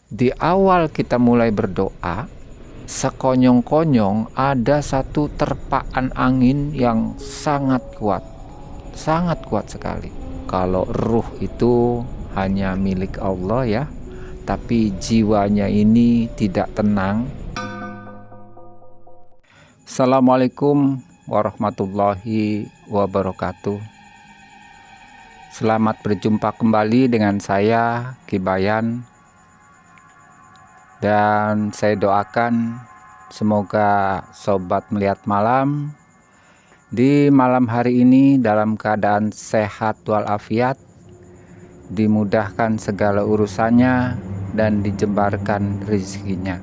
Di awal kita mulai berdoa, sekonyong-konyong ada satu terpaan angin yang sangat kuat sekali. Kalau ruh itu hanya milik Allah ya, tapi jiwanya ini tidak tenang. Assalamualaikum warahmatullahi wabarakatuh. Selamat berjumpa kembali dengan saya, Ki Bayan. Dan saya doakan semoga sobat melihat malam di malam hari ini dalam keadaan sehat walafiat, dimudahkan segala urusannya dan dijembarkan rezekinya.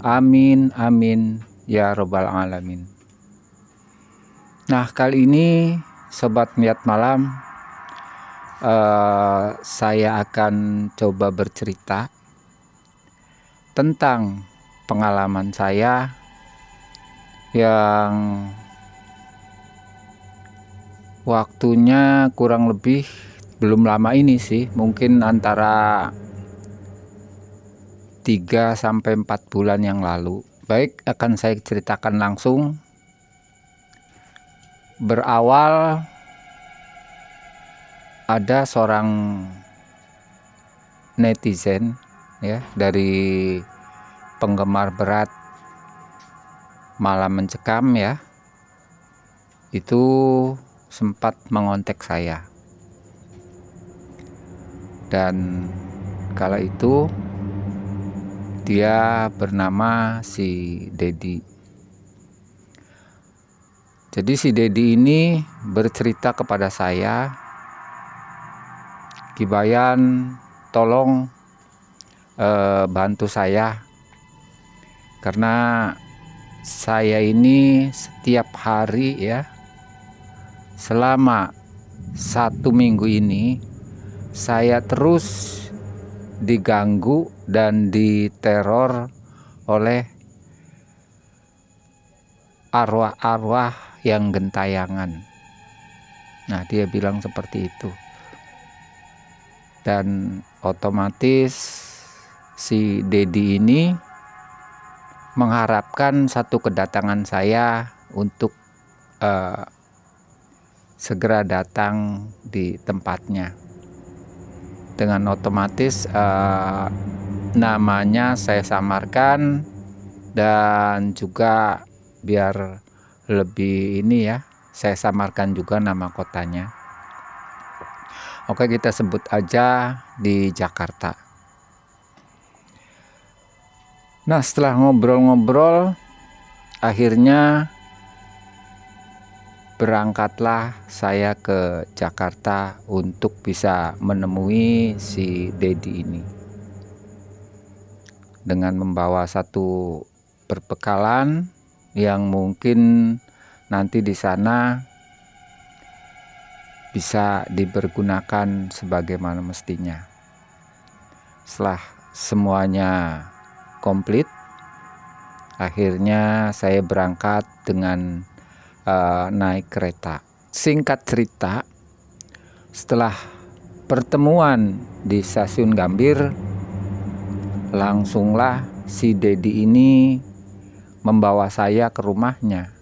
Amin amin ya robbal alamin. Nah, kali ini sobat melihat malam, saya akan coba bercerita tentang pengalaman saya yang waktunya kurang lebih belum lama ini sih, mungkin antara 3-4 bulan yang lalu. Baik, akan saya ceritakan langsung. Berawal ada seorang netizen ya, dari penggemar berat Malam Mencekam ya, itu sempat mengontak saya. Dan kala itu dia bernama si Dedi. Jadi si Dedi ini bercerita kepada saya, Ki Bayan, tolong bantu saya, karena saya ini setiap hari ya, selama 1 minggu ini saya terus diganggu dan diteror oleh arwah-arwah yang gentayangan. Nah, dia bilang seperti itu. Dan otomatis si Dedi ini mengharapkan satu kedatangan saya untuk segera datang di tempatnya. Dengan otomatis namanya saya samarkan, dan juga biar lebih ini ya, saya samarkan juga nama kotanya. Oke, kita sebut aja di Jakarta. Nah, setelah ngobrol-ngobrol, akhirnya berangkatlah saya ke Jakarta untuk bisa menemui si Dedi ini, dengan membawa satu perbekalan yang mungkin nanti di sana bisa dipergunakan sebagaimana mestinya. Setelah semuanya komplit, akhirnya saya berangkat dengan naik kereta. Singkat cerita, setelah pertemuan di stasiun Gambir, langsunglah si Dedi ini membawa saya ke rumahnya.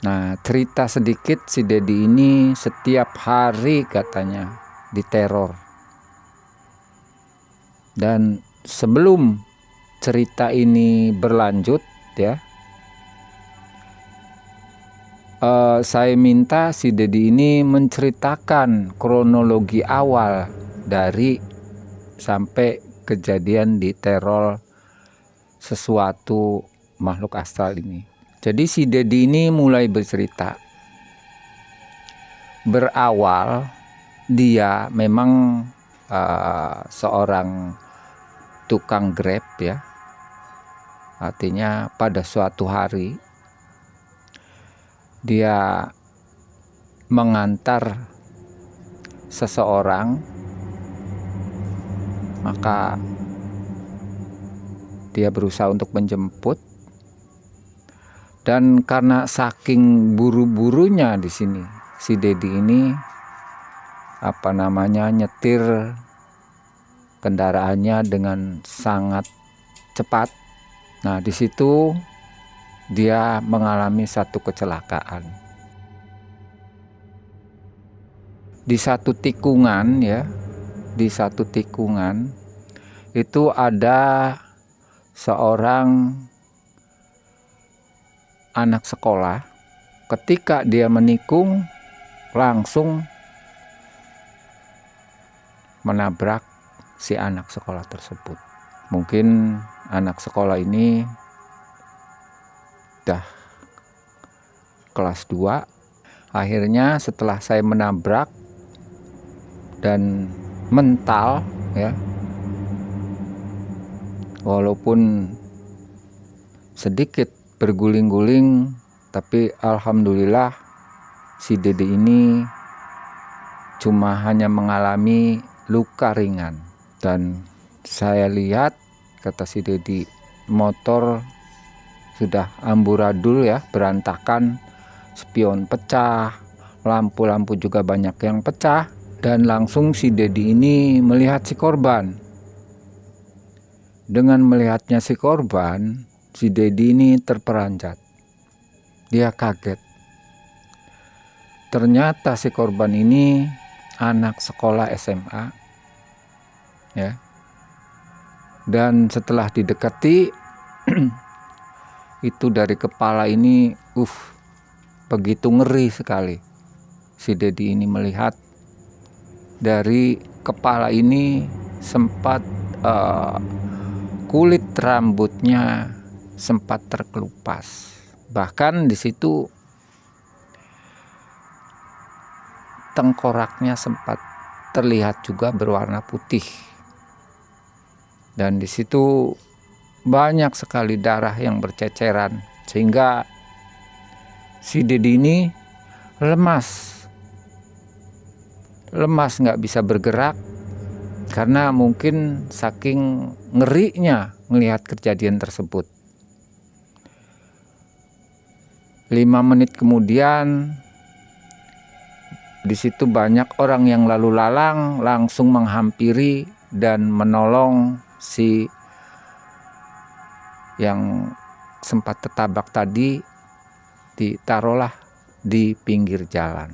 Nah, cerita sedikit, si Dedi ini setiap hari katanya diteror. Dan sebelum cerita ini berlanjut ya, saya minta si Dedi ini menceritakan kronologi awal dari sampai kejadian diteror sesuatu makhluk astral ini. Jadi si Dedi ini mulai bercerita. Berawal dia memang seorang tukang Grab ya. Artinya pada suatu hari dia mengantar seseorang, maka dia berusaha untuk menjemput. Dan karena saking buru-burunya di sini, si Dedi ini nyetir kendaraannya dengan sangat cepat. Nah, di situ dia mengalami satu kecelakaan. Di satu tikungan itu ada seorang anak sekolah. Ketika dia menikung, langsung menabrak si anak sekolah tersebut. Mungkin anak sekolah ini udah kelas 2. Akhirnya setelah saya menabrak dan mental ya, walaupun sedikit berguling-guling, tapi alhamdulillah si Dedi ini cuma hanya mengalami luka ringan. Dan saya lihat, kata si Dedi, motor sudah amburadul ya, berantakan, spion pecah, lampu-lampu juga banyak yang pecah. Dan langsung si Dedi ini melihat si korban. Dengan melihatnya si korban, si Dedi ini terperanjat. Dia kaget. Ternyata si korban ini anak sekolah SMA ya. Dan setelah didekati itu dari kepala ini begitu ngeri sekali. Si Dedi ini melihat dari kepala ini sempat kulit rambutnya sempat terkelupas. Bahkan di situ tengkoraknya sempat terlihat juga berwarna putih. Dan di situ banyak sekali darah yang berceceran, sehingga si Dedi ini lemas, nggak bisa bergerak karena mungkin saking ngerinya melihat kejadian tersebut. 5 menit kemudian di situ banyak orang yang lalu lalang langsung menghampiri dan menolong si yang sempat tertabrak tadi, ditaruhlah di pinggir jalan.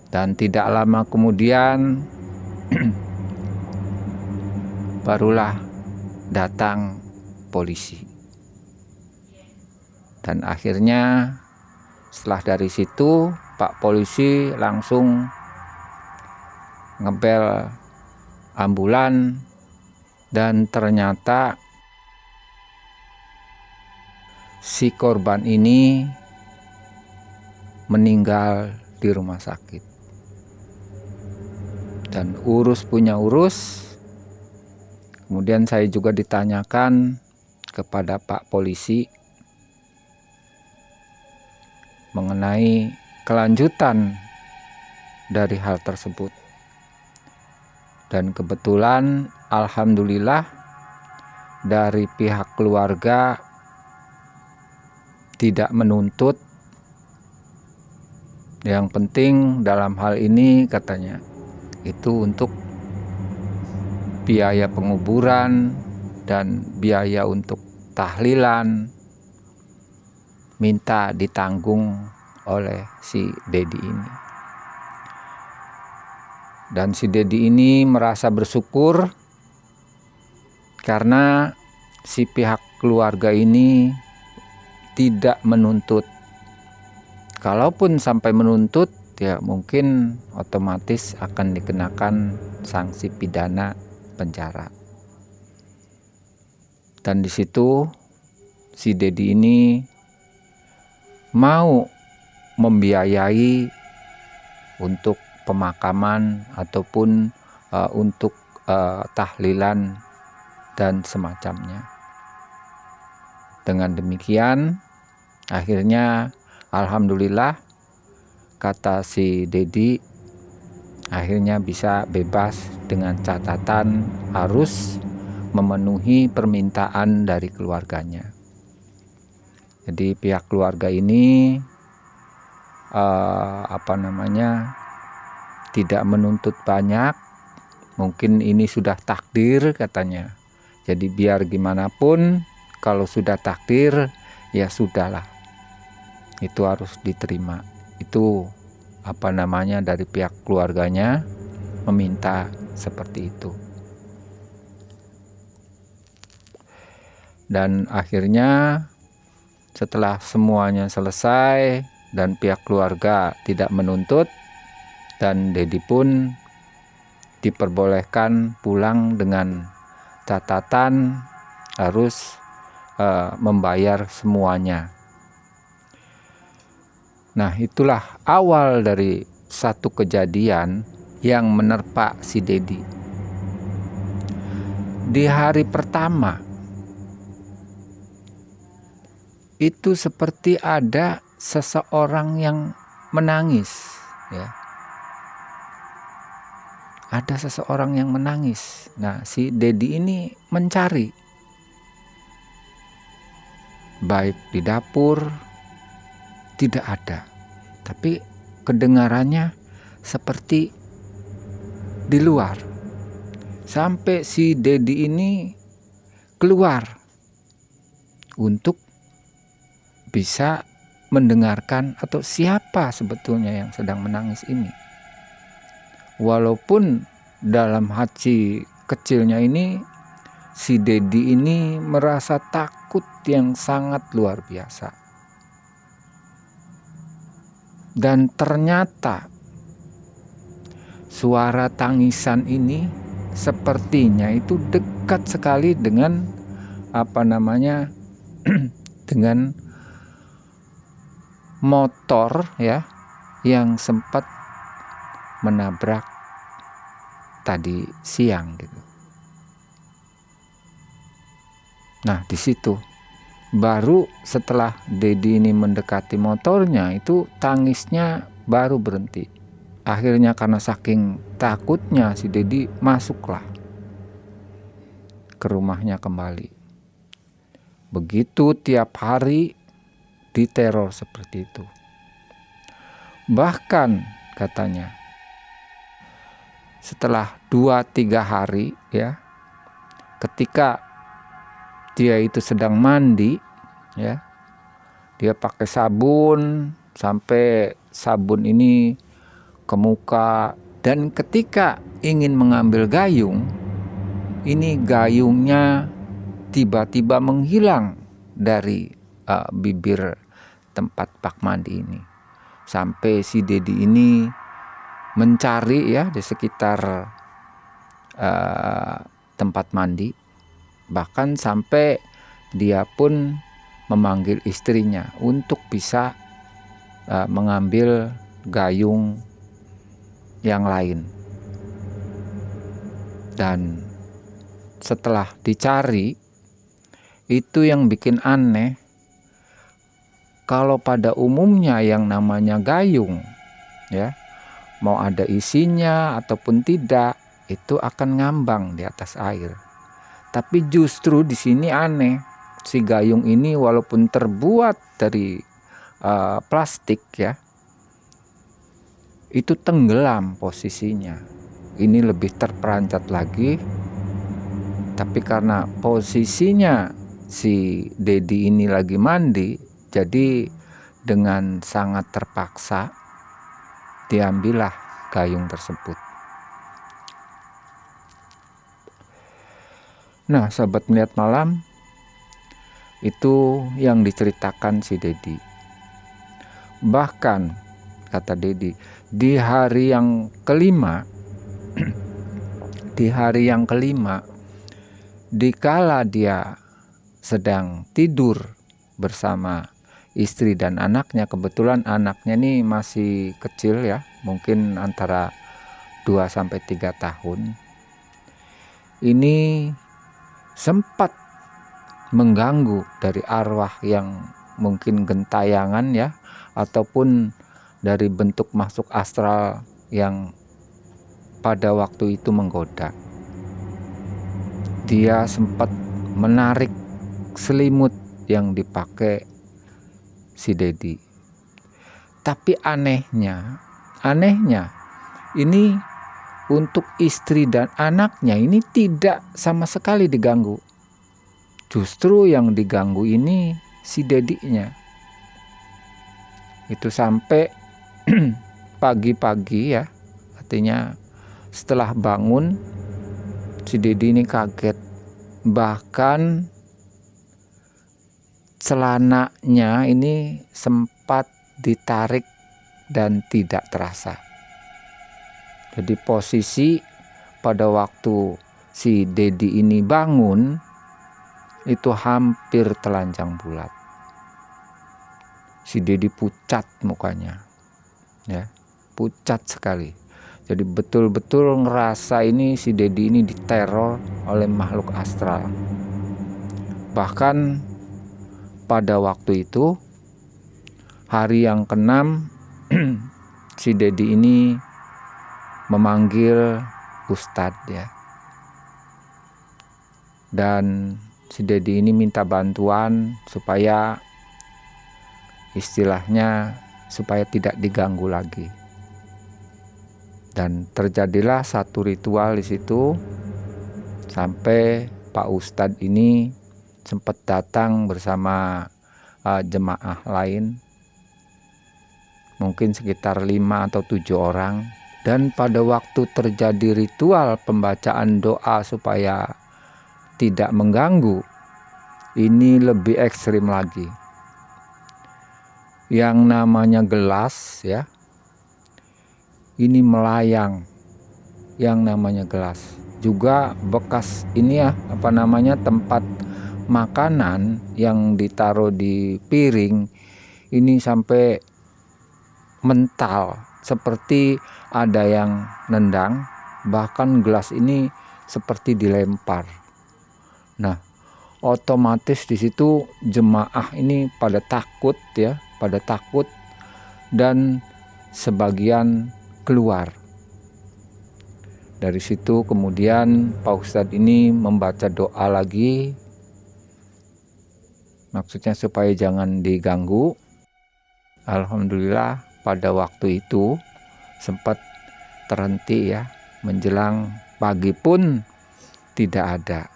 Dan tidak lama kemudian barulah datang polisi. Dan akhirnya setelah dari situ Pak polisi langsung ngebel ambulan, dan ternyata si korban ini meninggal di rumah sakit. Dan urus punya urus. Kemudian saya juga ditanyakan kepada Pak polisi mengenai kelanjutan dari hal tersebut. Dan kebetulan alhamdulillah dari pihak keluarga tidak menuntut. Yang penting dalam hal ini katanya itu untuk biaya penguburan dan biaya untuk tahlilan minta ditanggung oleh si Dedi ini. Dan si Dedi ini merasa bersyukur karena si pihak keluarga ini tidak menuntut. Kalaupun sampai menuntut, ya mungkin otomatis akan dikenakan sanksi pidana penjara. Dan di situ si Dedi ini mau membiayai untuk pemakaman ataupun untuk tahlilan dan semacamnya. Dengan demikian akhirnya alhamdulillah, kata si Dedi, akhirnya bisa bebas dengan catatan harus memenuhi permintaan dari keluarganya. Jadi pihak keluarga ini tidak menuntut banyak, Mungkin ini sudah takdir katanya. Jadi biar gimana pun kalau sudah takdir ya sudahlah. Itu harus diterima. Itu dari pihak keluarganya meminta seperti itu. Dan akhirnya setelah semuanya selesai dan pihak keluarga tidak menuntut, dan Dedi pun diperbolehkan pulang dengan catatan harus membayar semuanya. Nah, itulah awal dari satu kejadian yang menerpa si Dedi. Di hari pertama itu seperti ada seseorang yang menangis, ya. Ada seseorang yang menangis. Nah, si Dedi ini mencari, baik di dapur, tidak ada. Tapi kedengarannya seperti di luar. Sampai si Dedi ini keluar untuk bisa mendengarkan atau siapa sebetulnya yang sedang menangis ini. Walaupun dalam hati kecilnya ini si Dedi ini merasa takut yang sangat luar biasa. Dan ternyata suara tangisan ini sepertinya itu dekat sekali dengan dengan motor, ya, yang sempat menabrak tadi siang gitu. Nah, di situ baru setelah Dedi ini mendekati motornya itu tangisnya baru berhenti. Akhirnya karena saking takutnya si Dedi masuklah ke rumahnya kembali. Begitu tiap hari diteror seperti itu. Bahkan katanya setelah 2-3 hari, ya, ketika dia itu sedang mandi, ya, dia pakai sabun sampai sabun ini ke muka, dan ketika ingin mengambil gayung, ini gayungnya tiba-tiba menghilang dari bibir tempat bak mandi ini. Sampai si Dedi ini mencari, ya, di sekitar tempat mandi, bahkan sampai dia pun memanggil istrinya untuk bisa mengambil gayung yang lain. Dan setelah dicari, itu yang bikin aneh, kalau pada umumnya yang namanya gayung, ya, mau ada isinya ataupun tidak, itu akan ngambang di atas air. Tapi justru di sini aneh, si gayung ini walaupun terbuat dari plastik, ya, itu tenggelam posisinya. Ini lebih terperancat lagi, tapi karena posisinya si Dedi ini lagi mandi, jadi dengan sangat terpaksa diambillah gayung tersebut. Nah, sahabat melihat malam, itu yang diceritakan si Dedi. Bahkan kata Dedi, di hari yang kelima dikala dia sedang tidur bersama istri dan anaknya, kebetulan anaknya ini masih kecil, ya, mungkin antara 2-3 tahun. Ini sempat mengganggu dari arwah yang mungkin gentayangan, ya, ataupun dari bentuk makhluk astral yang pada waktu itu menggoda. Dia sempat menarik selimut yang dipakai si Dedi. Tapi anehnya ini untuk istri dan anaknya ini tidak sama sekali diganggu. Justru yang diganggu ini si dedinya. Itu sampai pagi-pagi ya, artinya setelah bangun si dedi ini kaget. Bahkan celananya ini sempat ditarik dan tidak terasa. Jadi posisi pada waktu si dedi ini bangun itu hampir telanjang bulat. Si dedi pucat mukanya, ya, pucat sekali. Jadi betul-betul ngerasa ini si dedi ini diteror oleh makhluk astral. Bahkan pada waktu itu hari yang ke-6 si dedi ini memanggil Ustadz ya. Dan si dedi ini minta bantuan supaya istilahnya supaya tidak diganggu lagi. Dan terjadilah satu ritual di situ sampai Pak Ustadz ini sempat datang bersama jemaah lain, mungkin sekitar 5 atau 7 orang. Dan pada waktu terjadi ritual pembacaan doa supaya tidak mengganggu, ini lebih ekstrim lagi. Yang namanya gelas ya, ini melayang. Yang namanya gelas juga bekas ini ya, tempat makanan yang ditaruh di piring ini sampai mental, seperti ada yang nendang, bahkan gelas ini seperti dilempar. Nah, otomatis di situ jemaah ini pada takut dan sebagian keluar. Dari situ kemudian Pak Ustadz ini membaca doa lagi, maksudnya supaya jangan diganggu. Alhamdulillah pada waktu itu sempat terhenti ya, menjelang pagi pun tidak ada.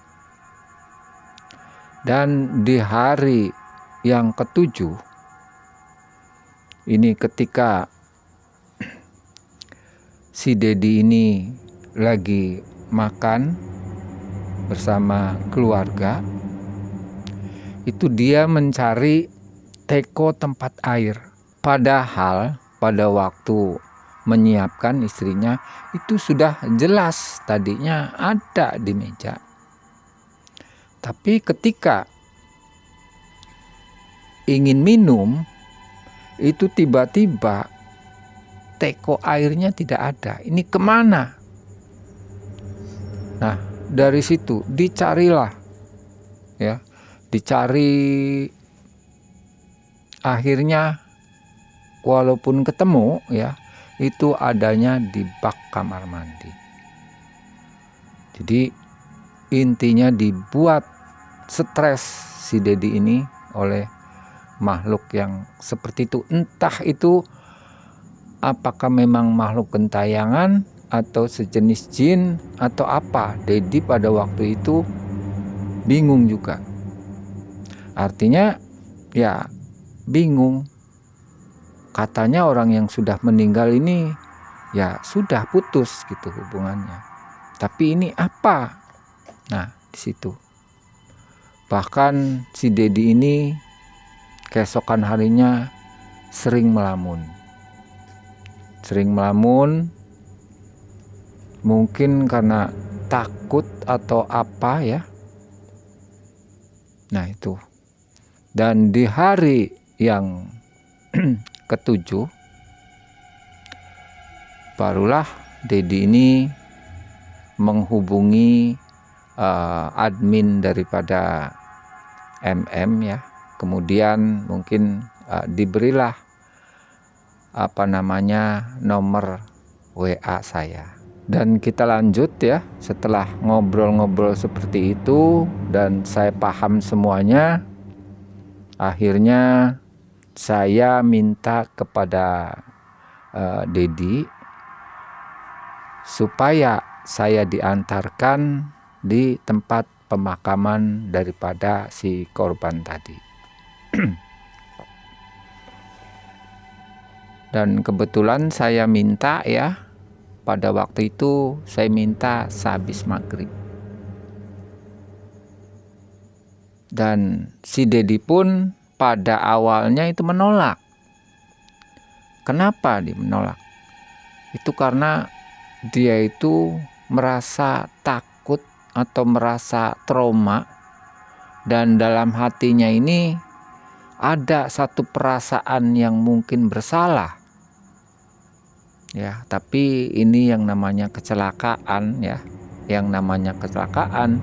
Dan di hari yang ke-7 ini ketika si dedi ini lagi makan bersama keluarga, itu dia mencari teko tempat air. Padahal pada waktu menyiapkan istrinya itu sudah jelas tadinya ada di meja. Tapi ketika ingin minum itu tiba-tiba teko airnya tidak ada. Ini kemana? Nah, dari situ dicarilah ya, dicari, akhirnya walaupun ketemu ya, itu adanya di bak kamar mandi. Jadi intinya dibuat stres si dedi ini oleh makhluk yang seperti itu. Entah itu apakah memang makhluk gentayangan atau sejenis jin atau apa. Dedi pada waktu itu bingung juga. Artinya ya bingung. Katanya orang yang sudah meninggal ini ya sudah putus gitu hubungannya. Tapi ini apa? Nah, di situ. Bahkan si dedi ini keesokan harinya sering melamun. Mungkin karena takut atau apa ya. Nah, itu. Dan di hari yang ke-7 barulah dedi ini menghubungi admin daripada MM ya. Kemudian mungkin diberilah nomor WA saya. Dan kita lanjut ya, setelah ngobrol-ngobrol seperti itu dan saya paham semuanya, akhirnya saya minta kepada dedi supaya saya diantarkan di tempat pemakaman daripada si korban tadi. Dan kebetulan saya minta ya, pada waktu itu saya minta sehabis maghrib. Dan si Dedi pun pada awalnya itu menolak. Kenapa dia menolak? Itu karena dia itu merasa takut atau merasa trauma, dan dalam hatinya ini ada satu perasaan yang mungkin bersalah. Ya, tapi ini yang namanya kecelakaan ya. Yang namanya kecelakaan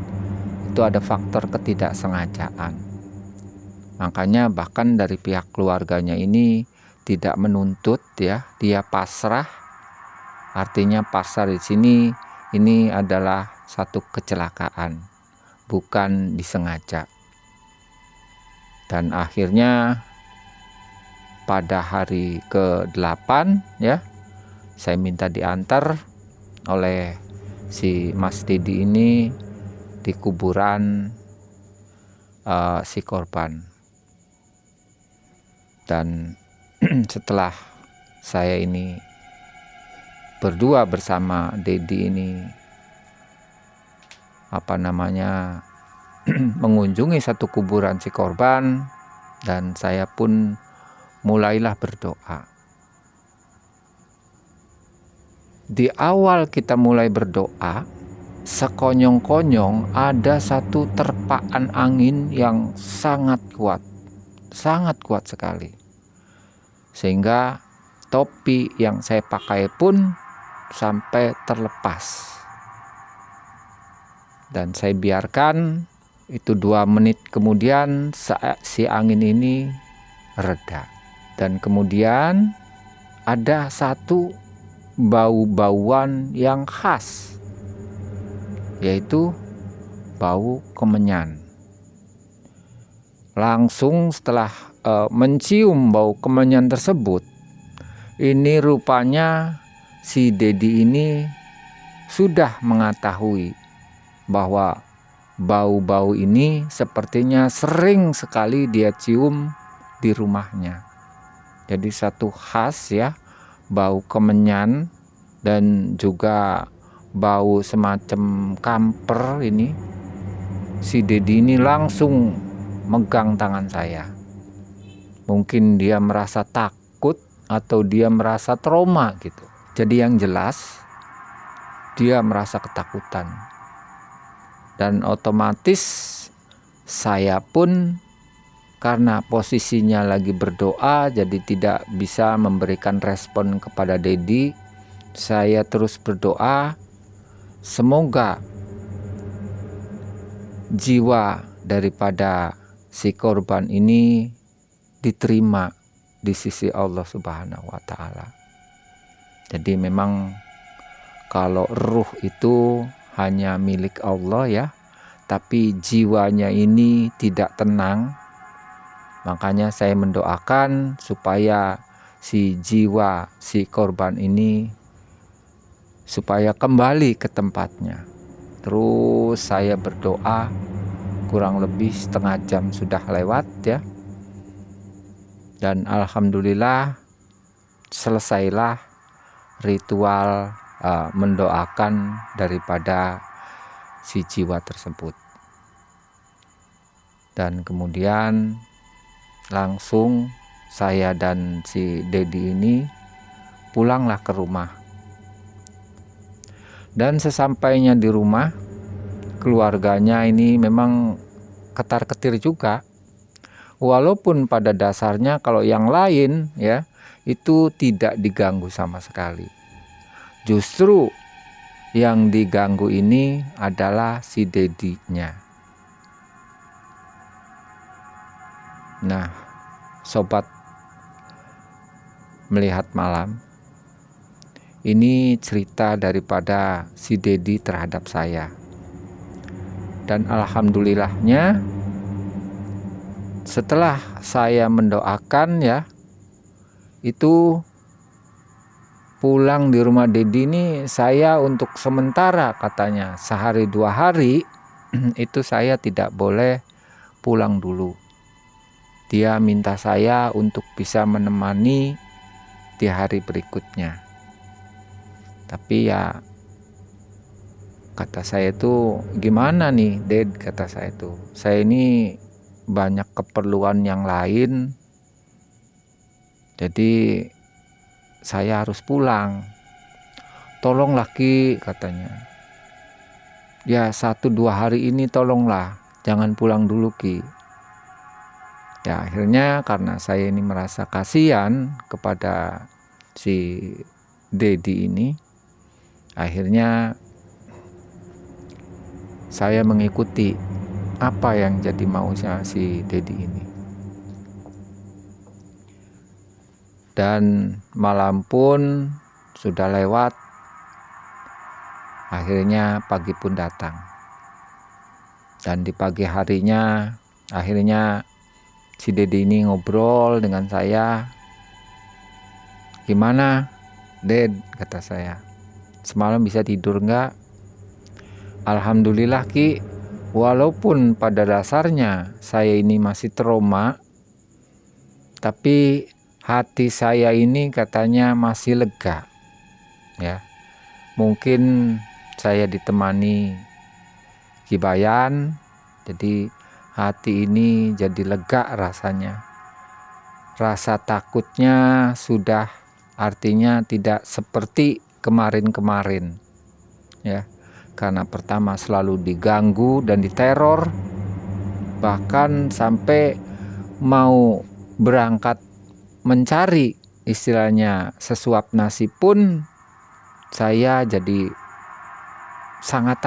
itu ada faktor ketidaksengajaan. Makanya bahkan dari pihak keluarganya ini tidak menuntut ya, dia pasrah. Artinya pasrah di sini ini adalah satu kecelakaan, bukan disengaja. Dan akhirnya pada hari ke-8 ya, saya minta diantar oleh si Mas Dedi ini di kuburan si korban. Dan setelah saya ini berdua bersama Dedi ini mengunjungi satu kuburan si korban, dan saya pun mulailah berdoa. Di awal kita mulai berdoa, sekonyong-konyong ada satu terpaan angin yang sangat kuat sekali. Sehingga topi yang saya pakai pun sampai terlepas. Dan saya biarkan itu 2 menit kemudian si angin ini reda. Dan kemudian ada satu bau-bauan yang khas, yaitu bau kemenyan. Langsung setelah mencium bau kemenyan tersebut, ini rupanya si Dedi ini sudah mengetahui bahwa bau-bau ini sepertinya sering sekali dia cium di rumahnya. Jadi satu khas ya, bau kemenyan dan juga bau semacam kamper ini. Si Dedi ini langsung megang tangan saya. Mungkin dia merasa takut atau dia merasa trauma gitu. Jadi yang jelas dia merasa ketakutan. Dan otomatis saya pun karena posisinya lagi berdoa, jadi tidak bisa memberikan respon kepada Dedi. Saya terus berdoa, semoga jiwa daripada si korban ini diterima di sisi Allah Subhanahu wa Ta'ala. Jadi memang kalau ruh itu hanya milik Allah ya, tapi jiwanya ini tidak tenang. Makanya saya mendoakan supaya si jiwa si korban ini supaya kembali ke tempatnya. Terus saya berdoa, kurang lebih setengah jam sudah lewat ya. Dan alhamdulillah selesailah ritual mendoakan daripada si jiwa tersebut. Dan kemudian langsung saya dan si Dedi ini pulanglah ke rumah. Dan sesampainya di rumah, keluarganya ini memang ketar-ketir juga. Walaupun pada dasarnya kalau yang lain ya itu tidak diganggu sama sekali. Justru yang diganggu ini adalah si Dedinya. Nah, sobat melihat malam, ini cerita daripada si Dedi terhadap saya. Dan alhamdulillahnya setelah saya mendoakan ya, itu pulang di rumah Dedi ini saya untuk sementara, katanya sehari 2 hari itu saya tidak boleh pulang dulu. Dia minta saya untuk bisa menemani di hari berikutnya. Tapi ya kata saya itu, gimana nih Ded, kata saya itu, saya ini banyak keperluan yang lain, jadi saya harus pulang. Tolonglah Ki, katanya, ya 1-2 hari ini tolonglah, jangan pulang dulu Ki. Ya akhirnya karena saya ini merasa kasihan kepada si Dedi ini, akhirnya saya mengikuti apa yang jadi maunya si Dedi ini. Dan malam pun sudah lewat, akhirnya pagi pun datang. Dan di pagi harinya akhirnya si Dedi ini ngobrol dengan saya. Gimana Ded, kata saya, semalam bisa tidur nggak? Alhamdulillah Ki, walaupun pada dasarnya saya ini masih trauma, tapi hati saya ini katanya masih lega. Ya, mungkin saya ditemani Ki Bayan, jadi hati ini jadi lega rasanya. Rasa takutnya sudah, artinya tidak seperti kemarin-kemarin. Ya, karena pertama selalu diganggu dan diteror, bahkan sampai mau berangkat mencari istilahnya sesuap nasi pun saya jadi sangat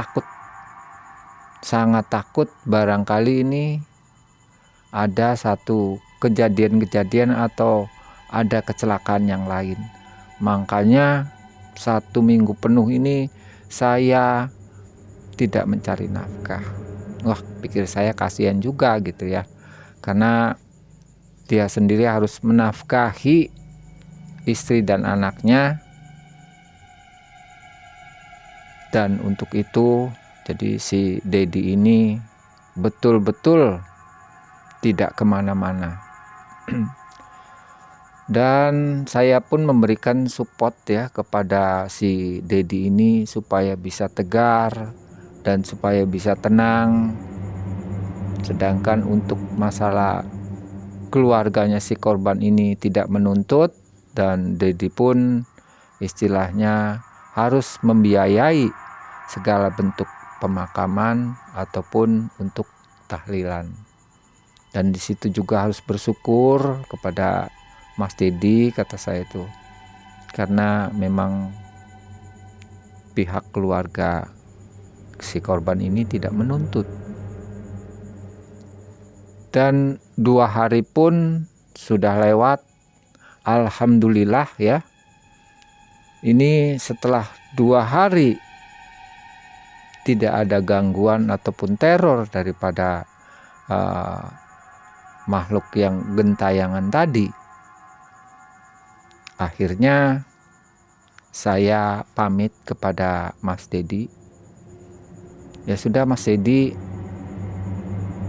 takut barangkali ini ada satu kejadian-kejadian atau ada kecelakaan yang lain. Makanya 1 minggu penuh ini saya tidak mencari nafkah. Wah, pikir saya kasihan juga gitu ya, karena dia sendiri harus menafkahi istri dan anaknya. Dan untuk itu jadi si Dedi ini betul-betul tidak kemana-mana. Dan saya pun memberikan support ya kepada si Dedi ini supaya bisa tegar dan supaya bisa tenang. Sedangkan untuk masalah keluarganya si korban ini tidak menuntut, dan Dedi pun istilahnya harus membiayai segala bentuk pemakaman ataupun untuk tahlilan. Dan di situ juga harus bersyukur kepada Mas Dedi, kata saya itu, karena memang pihak keluarga si korban ini tidak menuntut. Dan 2 hari pun sudah lewat, alhamdulillah ya. Ini setelah 2 hari tidak ada gangguan ataupun teror daripada makhluk yang gentayangan tadi. Akhirnya saya pamit kepada Mas Dedi. Ya sudah Mas Dedi,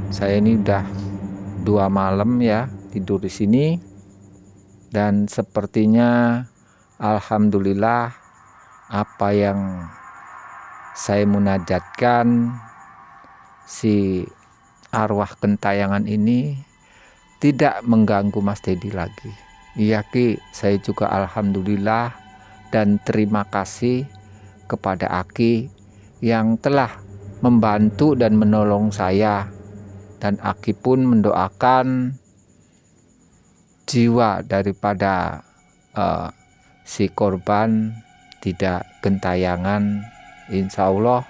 saya ini udah 2 malam ya tidur di sini, dan sepertinya alhamdulillah apa yang saya munajatkan si arwah gentayangan ini tidak mengganggu Mas Dedi lagi. Iya Ki, saya juga alhamdulillah dan terima kasih kepada Aki yang telah membantu dan menolong saya. Dan Aki pun mendoakan jiwa daripada si korban tidak gentayangan. Insya Allah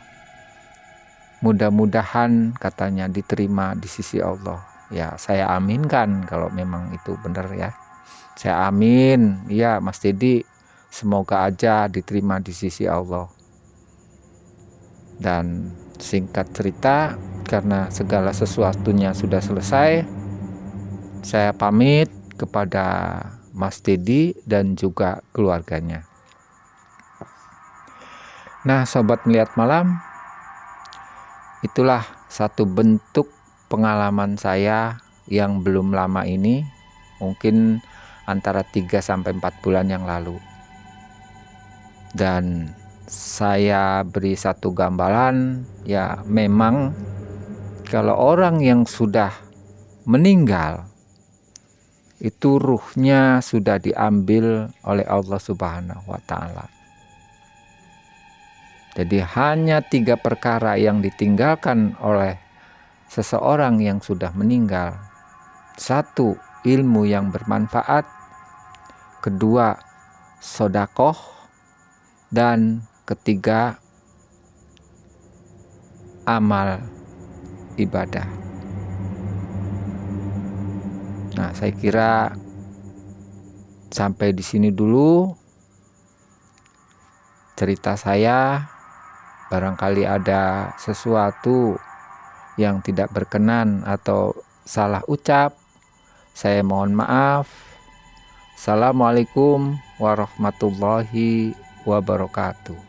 mudah-mudahan katanya diterima di sisi Allah. Ya saya aminkan kalau memang itu benar ya. Saya amin. Ya Mas Dedi, semoga aja diterima di sisi Allah. Dan singkat cerita, karena segala sesuatunya sudah selesai, saya pamit kepada Mas Dedi dan juga keluarganya. Nah, sobat melihat malam, itulah satu bentuk pengalaman saya yang belum lama ini, mungkin antara 3-4 bulan yang lalu. Dan saya beri satu gambaran, ya memang kalau orang yang sudah meninggal, itu ruhnya sudah diambil oleh Allah Subhanahu wa Ta'ala. Jadi hanya 3 perkara yang ditinggalkan oleh seseorang yang sudah meninggal. 1, ilmu yang bermanfaat. 2, sodakoh. Dan 3, amal ibadah. Nah, saya kira sampai di sini dulu cerita saya. Barangkali ada sesuatu yang tidak berkenan atau salah ucap, saya mohon maaf. Assalamualaikum warahmatullahi wabarakatuh.